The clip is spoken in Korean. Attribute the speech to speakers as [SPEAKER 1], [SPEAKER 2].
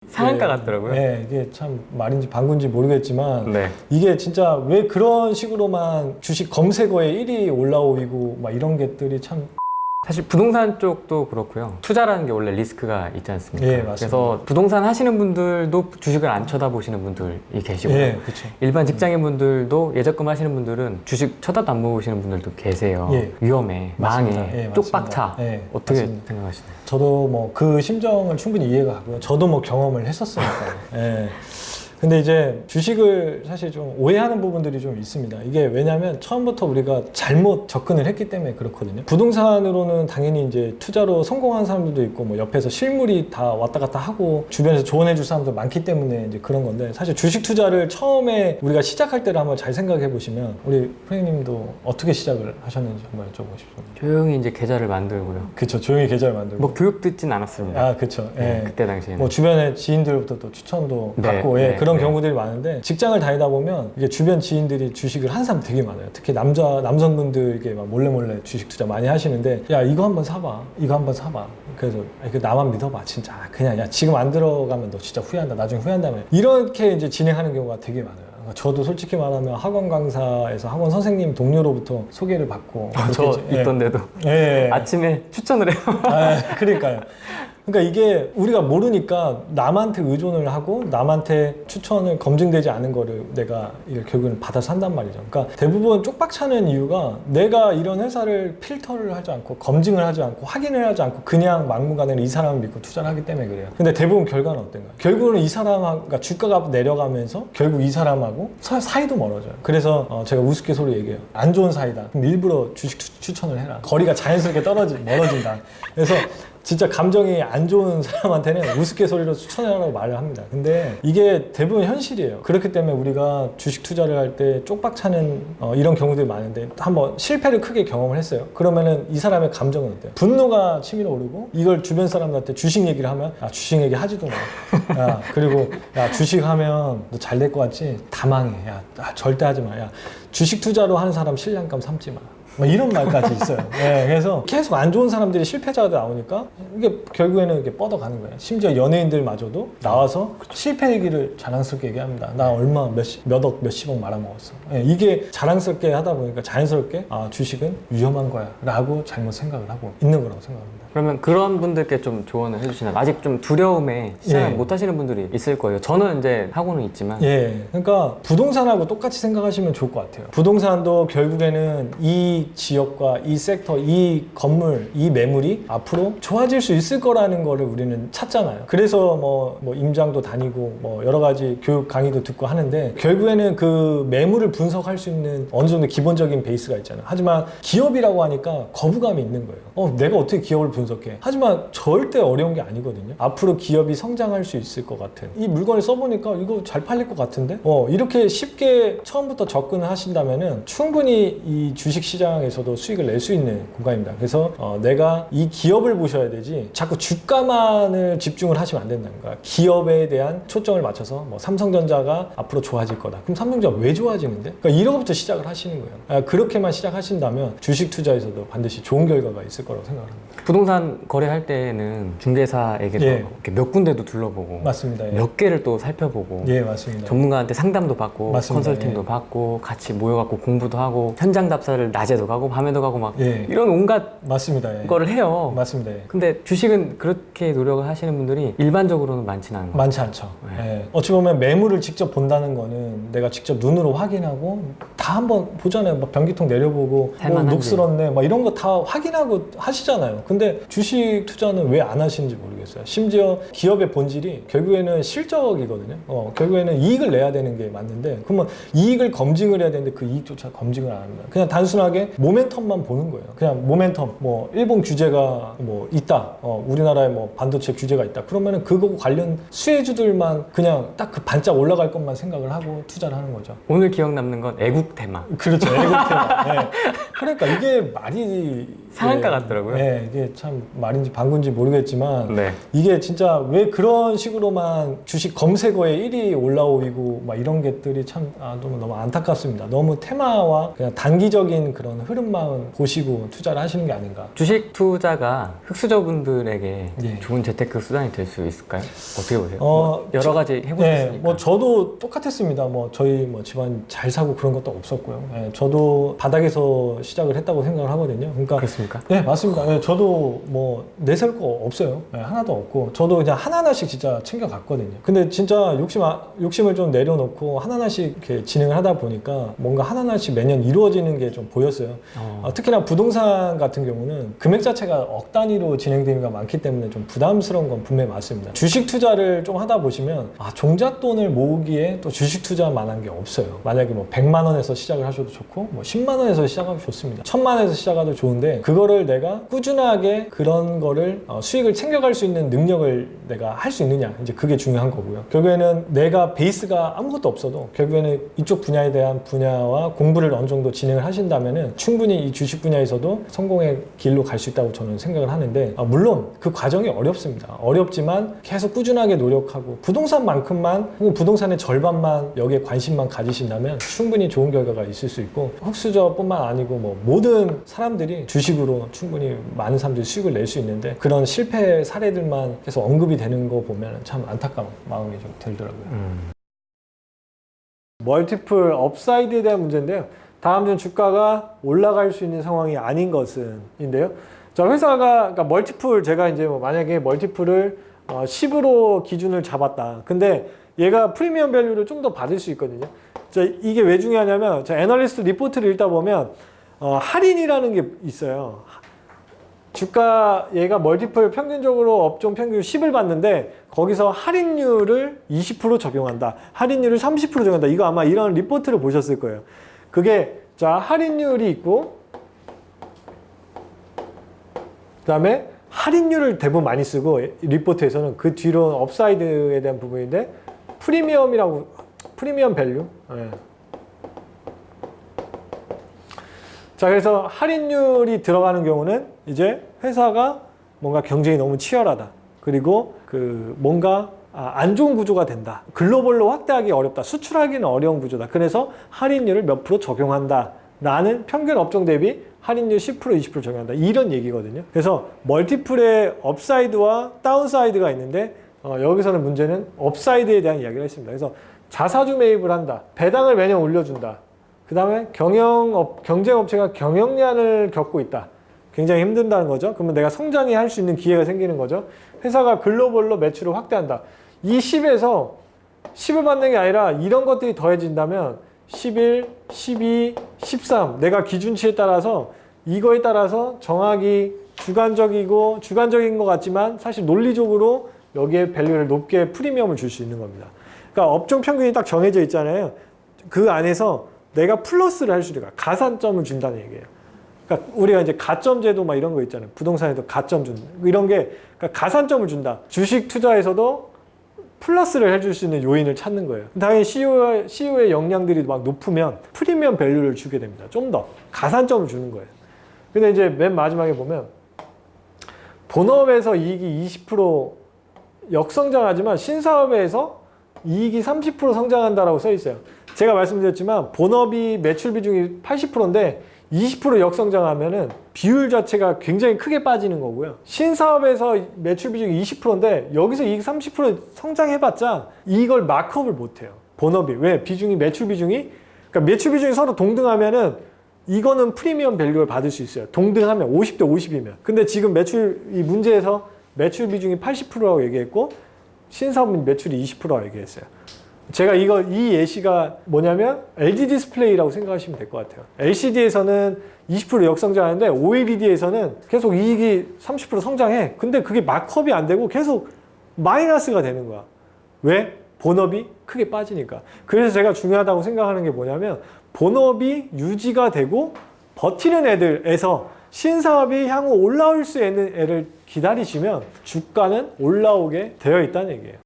[SPEAKER 1] 상한가 같더라고요.
[SPEAKER 2] 네, 이게 참 말인지 방구인지 모르겠지만
[SPEAKER 1] 네.
[SPEAKER 2] 이게 진짜 왜 그런 식으로만 주식 검색어에 1위 올라오고 막 이런 것들이 참.
[SPEAKER 1] 사실 부동산 쪽도 그렇고요. 투자라는 게 원래 리스크가 있지 않습니까?
[SPEAKER 2] 예, 맞습니다.
[SPEAKER 1] 그래서 부동산 하시는 분들도 주식을 안 쳐다보시는 분들이 계시고요.
[SPEAKER 2] 예, 그렇죠.
[SPEAKER 1] 일반 직장인 분들도 예적금 하시는 분들은 주식 쳐다도 안 보시는 분들도 계세요.
[SPEAKER 2] 예.
[SPEAKER 1] 위험해,
[SPEAKER 2] 맞습니다.
[SPEAKER 1] 망해,
[SPEAKER 2] 예,
[SPEAKER 1] 쪽박차.
[SPEAKER 2] 맞습니다. 예,
[SPEAKER 1] 어떻게
[SPEAKER 2] 맞습니다.
[SPEAKER 1] 생각하시나요?
[SPEAKER 2] 저도 뭐 그 심정을 충분히 이해가 가고요. 저도 뭐 경험을 했었으니까. 예. 근데 이제 주식을 사실 좀 오해하는 부분들이 좀 있습니다. 이게 왜냐하면 처음부터 우리가 잘못 접근을 했기 때문에 그렇거든요. 부동산으로는 당연히 이제 투자로 성공한 사람들도 있고 뭐 옆에서 실물이 다 왔다 갔다 하고 주변에서 조언해줄 사람도 많기 때문에 이제 그런 건데, 사실 주식 투자를 처음에 우리가 시작할 때를 한번 잘 생각해 보시면 우리 프로님도 어떻게 시작을 하셨는지 한번 여쭤보고 싶습니다.
[SPEAKER 1] 조용히 이제 계좌를 만들고요.
[SPEAKER 2] 그쵸, 조용히 계좌를 만들고.
[SPEAKER 1] 뭐 교육 듣진 않았습니다.
[SPEAKER 2] 아, 그쵸.
[SPEAKER 1] 네,
[SPEAKER 2] 예.
[SPEAKER 1] 그때 당시에는.
[SPEAKER 2] 뭐 주변에 지인들부터 또 추천도
[SPEAKER 1] 네,
[SPEAKER 2] 받고, 예,
[SPEAKER 1] 네,
[SPEAKER 2] 그런
[SPEAKER 1] 네.
[SPEAKER 2] 경우들이 많은데, 직장을 다니다 보면 이게 주변 지인들이 주식을 한 사람 되게 많아요. 특히 남성분들께 막 몰래 주식 투자 많이 하시는데, 야, 이거 한번 사봐, 이거 한번 사봐. 그래서 그 나만 믿어봐, 진짜. 그냥 야, 지금 안 들어가면 너 진짜 후회한다, 나중에 후회한다며. 이렇게 이제 진행하는 경우가 되게 많아요. 저도 솔직히 말하면 학원 강사에서 학원 선생님 동료로부터 소개를 받고,
[SPEAKER 1] 저
[SPEAKER 2] 예.
[SPEAKER 1] 있던데도
[SPEAKER 2] 예.
[SPEAKER 1] 아침에 추천을 해요.
[SPEAKER 2] 아, 그러니까요. 그러니까 이게 우리가 모르니까 남한테 의존을 하고 남한테 추천을 검증되지 않은 거를 내가 이걸 결국은 받아서 한단 말이죠. 그러니까 대부분 쪽박차는 이유가 내가 이런 회사를 필터를 하지 않고 검증을 하지 않고 확인을 하지 않고 그냥 막무가내로 이 사람을 믿고 투자를 하기 때문에 그래요. 근데 대부분 결과는 어떤가요? 결국은 이 사람하고, 그러니까 주가가 내려가면서 결국 이 사람하고 사이도 멀어져요. 그래서 제가 우스갯소리 얘기해요. 안 좋은 사이다. 그럼 일부러 주식 추천을 해라. 거리가 자연스럽게 멀어진다. 그래서 진짜 감정이 안 좋은 사람한테는 우스갯소리로 추천하라고 말을 합니다. 근데 이게 대부분 현실이에요. 그렇기 때문에 우리가 주식 투자를 할 때 쪽박차는 이런 경우들이 많은데, 한번 실패를 크게 경험을 했어요. 그러면은 이 사람의 감정은 어때요? 분노가 치밀어 오르고, 이걸 주변 사람들한테 주식 얘기를 하면, 아, 주식 얘기 하지도 마. 야, 그리고 야, 주식 하면 너 잘 될 것 같지? 다 망해. 야, 절대 하지 마. 야, 주식 투자로 하는 사람 신랑감 삼지 마. 뭐 이런 말까지 있어요. 네, 그래서 계속 안 좋은 사람들이 실패자가 나오니까 이게 결국에는 이렇게 뻗어가는 거예요. 심지어 연예인들마저도 나와서 실패 얘기를 자랑스럽게 얘기합니다. 나 얼마 몇억 몇십억 말아먹었어. 네, 이게 자랑스럽게 하다 보니까 자연스럽게 주식은 위험한 거야 라고 잘못 생각을 하고 있는 거라고 생각합니다.
[SPEAKER 1] 그러면 그런 분들께 좀 조언을 해주시나요? 아직 좀 두려움에 시작을
[SPEAKER 2] 예.
[SPEAKER 1] 못 하시는 분들이 있을 거예요. 저는 이제 하고는 있지만.
[SPEAKER 2] 예, 그러니까 부동산하고 똑같이 생각하시면 좋을 것 같아요. 부동산도 결국에는 이 지역과 이 섹터, 이 건물, 이 매물이 앞으로 좋아질 수 있을 거라는 거를 우리는 찾잖아요. 그래서 뭐 임장도 다니고 뭐 여러 가지 교육 강의도 듣고 하는데, 결국에는 그 매물을 분석할 수 있는 어느 정도 기본적인 베이스가 있잖아요. 하지만 기업이라고 하니까 거부감이 있는 거예요. 내가 어떻게 기업을 분석해? 하지만 절대 어려운 게 아니거든요. 앞으로 기업이 성장할 수 있을 것 같은, 이 물건을 써보니까 이거 잘 팔릴 것 같은데? 이렇게 쉽게 처음부터 접근을 하신다면은 충분히 이 주식 시장에서도 수익을 낼 수 있는 공간입니다. 그래서 내가 이 기업을 보셔야 되지, 자꾸 주가만을 집중을 하시면 안 된다는 거야. 기업에 대한 초점을 맞춰서 뭐 삼성전자가 앞으로 좋아질 거다. 그럼 삼성전자가 왜 좋아지는데? 그러니까 이거부터 시작을 하시는 거예요. 그렇게만 시작하신다면 주식 투자에서도 반드시 좋은 결과가 있을 거라고 생각합니다.
[SPEAKER 1] 부동산 거래할 때는 중개사에게도
[SPEAKER 2] 예.
[SPEAKER 1] 이렇게 몇 군데도 둘러보고
[SPEAKER 2] 맞습니다. 예.
[SPEAKER 1] 몇 개를 또 살펴보고
[SPEAKER 2] 예, 맞습니다.
[SPEAKER 1] 전문가한테 상담도 받고
[SPEAKER 2] 맞습니다.
[SPEAKER 1] 컨설팅도
[SPEAKER 2] 예.
[SPEAKER 1] 받고 같이 모여갖고 공부도 하고 현장 답사를 낮에도 가고 밤에도 가고 막
[SPEAKER 2] 예.
[SPEAKER 1] 이런 온갖
[SPEAKER 2] 맞습니다. 예.
[SPEAKER 1] 거를 해요.
[SPEAKER 2] 맞습니다. 예.
[SPEAKER 1] 근데 주식은 그렇게 노력을 하시는 분들이 일반적으로는 많지는 않은 것 같아요.
[SPEAKER 2] 많지 않죠.
[SPEAKER 1] 네.
[SPEAKER 2] 예. 어찌 보면 매물을 직접 본다는 거는 내가 직접 눈으로 확인하고 다 한번 보잖아요. 막 변기통 내려보고
[SPEAKER 1] 할만한지.
[SPEAKER 2] 녹슬었네, 막 이런 거 다 확인하고 하시잖아요. 근데 주식 투자는 왜 안 하시는지 모르겠어요. 심지어 기업의 본질이 결국에는 실적이거든요. 결국에는 이익을 내야 되는 게 맞는데, 그러면 이익을 검증을 해야 되는데 그 이익조차 검증을 안 합니다. 그냥 단순하게 모멘텀만 보는 거예요. 그냥 모멘텀, 뭐 일본 규제가 뭐 있다, 우리나라에 뭐 반도체 규제가 있다, 그러면은 그거 관련 수혜주들만 그냥 딱 그 반짝 올라갈 것만 생각을 하고 투자를 하는 거죠.
[SPEAKER 1] 오늘 기억 남는 건 애국 테마.
[SPEAKER 2] 그렇죠. 애국 테마. 네. 그러니까 이게 말이
[SPEAKER 1] 상한가 같더라고요.
[SPEAKER 2] 네, 이게 참 말인지 방구인지 모르겠지만
[SPEAKER 1] 네.
[SPEAKER 2] 이게 진짜 왜 그런 식으로만 주식 검색어에 1위 올라오고 막 이런 것들이 참 너무 안타깝습니다. 너무 테마와 그냥 단기적인 그런 흐름만 보시고 투자를 하시는 게 아닌가.
[SPEAKER 1] 주식 투자가 흑수저분들에게
[SPEAKER 2] 예.
[SPEAKER 1] 좋은 재테크 수단이 될 수 있을까요? 어떻게 보세요? 여러 가지 해보셨으니까.
[SPEAKER 2] 네, 뭐 저도 똑같았습니다. 뭐 저희 뭐 집안 잘 사고 그런 것도 없었고요. 네, 저도 바닥에서 시작을 했다고 생각을 하거든요. 그러니까
[SPEAKER 1] 그렇습니까?
[SPEAKER 2] 네, 맞습니다. 네, 저도 뭐 내세울 거 없어요. 네, 하나도 없고 저도 그냥 하나하나씩 진짜 챙겨갔거든요. 근데 진짜 욕심을 좀 내려놓고 하나하나씩 이렇게 진행을 하다 보니까 뭔가 하나하나씩 매년 이루어지는 게 좀 보였어요. 특히나 부동산 같은 경우는 금액 자체가 억 단위로 진행되는 게 많기 때문에 좀 부담스러운 건 분명히 맞습니다. 주식 투자를 좀 하다 보시면 종잣돈을 모으기에 또 주식 투자만한 게 없어요. 만약에 뭐 100만 원에서 시작을 하셔도 좋고 뭐 10만 원에서 시작하도 좋습니다. 1000만 원에서 시작하도 좋은데 그거를 내가 꾸준하게 그런 거를 수익을 챙겨갈 수 있는 능력을 내가 할 수 있느냐, 이제 그게 중요한 거고요. 결국에는 내가 베이스가 아무것도 없어도 결국에는 이쪽 분야에 대한 분야와 공부를 어느 정도 진행을 하신다면은 충분히 이 주식 분야에서도 성공의 길로 갈 수 있다고 저는 생각을 하는데, 물론 그 과정이 어렵습니다. 어렵지만 계속 꾸준하게 노력하고 부동산만큼만 혹은 부동산의 절반만 여기에 관심만 가지신다면 충분히 좋은 결과가 있을 수 있고, 흑수저뿐만 아니고 뭐 모든 사람들이 주식으로 충분히 많은 사람들이 수익을 낼 수 있는데 그런 실패 사례들만 계속 언급이 되는 거 보면 참 안타까운 마음이 좀 들더라고요. 멀티플 업사이드에 대한 문제인데요. 다음 중 주가가 올라갈 수 있는 상황이 아닌 것은 인데요. 자, 회사가 그러니까 멀티플, 제가 이제 뭐 만약에 멀티플을 10으로 기준을 잡았다. 근데 얘가 프리미엄 밸류를 좀 더 받을 수 있거든요. 자, 이게 왜 중요하냐면, 자, 애널리스트 리포트를 읽다 보면 할인이라는 게 있어요. 주가 얘가 멀티플 평균적으로 업종 평균 10을 받는데 거기서 할인율을 20% 적용한다. 할인율을 30% 적용한다. 이거 아마 이런 리포트를 보셨을 거예요. 그게 자, 할인율이 있고 그다음에 할인율을 대부분 많이 쓰고 리포트에서는 그 뒤로 업사이드에 대한 부분인데 프리미엄 밸류. 네. 자, 그래서 할인율이 들어가는 경우는 이제 회사가 뭔가 경쟁이 너무 치열하다. 그리고 그 뭔가 안 좋은 구조가 된다. 글로벌로 확대하기 어렵다. 수출하기는 어려운 구조다. 그래서 할인율을 몇 프로 적용한다. 라는 평균 업종 대비 할인율 10%, 20% 적용한다. 이런 얘기거든요. 그래서 멀티플의 업사이드와 다운사이드가 있는데 여기서는 문제는 업사이드에 대한 이야기를 했습니다. 그래서 자사주 매입을 한다. 배당을 매년 올려준다. 그 다음에 경쟁업체가 경영난을 겪고 있다. 굉장히 힘든다는 거죠. 그러면 내가 성장이 할 수 있는 기회가 생기는 거죠. 회사가 글로벌로 매출을 확대한다. 이 10에서 10을 받는 게 아니라 이런 것들이 더해진다면 11, 12, 13 내가 기준치에 따라서 이거에 따라서 정확히 주관적인 것 같지만 사실 논리적으로 여기에 밸류를 높게 프리미엄을 줄 수 있는 겁니다. 그러니까 업종 평균이 딱 정해져 있잖아요. 그 안에서 내가 플러스를 할 수 있는 거야. 가산점을 준다는 얘기예요. 그러니까 우리가 이제 가점 제도 막 이런 거 있잖아요. 부동산에도 가점 준다. 이런 게 그러니까 가산점을 준다. 주식 투자에서도 플러스를 해줄 수 있는 요인을 찾는 거예요. 당연히 CEO의 역량들이 막 높으면 프리미엄 밸류를 주게 됩니다. 좀 더 가산점을 주는 거예요. 근데 이제 맨 마지막에 보면 본업에서 이익이 20% 역성장하지만 신사업에서 이익이 30% 성장한다라고 써 있어요. 제가 말씀드렸지만 본업이 매출 비중이 80%인데 20% 역성장하면은 비율 자체가 굉장히 크게 빠지는 거고요. 신사업에서 매출 비중이 20%인데 여기서 이익 30% 성장해봤자 이걸 마크업을 못해요. 본업이. 왜? 매출 비중이 서로 동등하면은 이거는 프리미엄 밸류를 받을 수 있어요. 동등하면 50대 50이면. 근데 지금 이 문제에서 매출 비중이 80%라고 얘기했고 신사업은 매출이 20%라고 얘기했어요. 제가 이 예시가 뭐냐면 LG 디스플레이라고 생각하시면 될 것 같아요. LCD에서는 20% 역성장하는데 OLED에서는 계속 이익이 30% 성장해. 근데 그게 마크업이 안 되고 계속 마이너스가 되는 거야. 왜? 본업이 크게 빠지니까. 그래서 제가 중요하다고 생각하는 게 뭐냐면 본업이 유지가 되고 버티는 애들에서 신사업이 향후 올라올 수 있는 애를 기다리시면 주가는 올라오게 되어 있다는 얘기예요.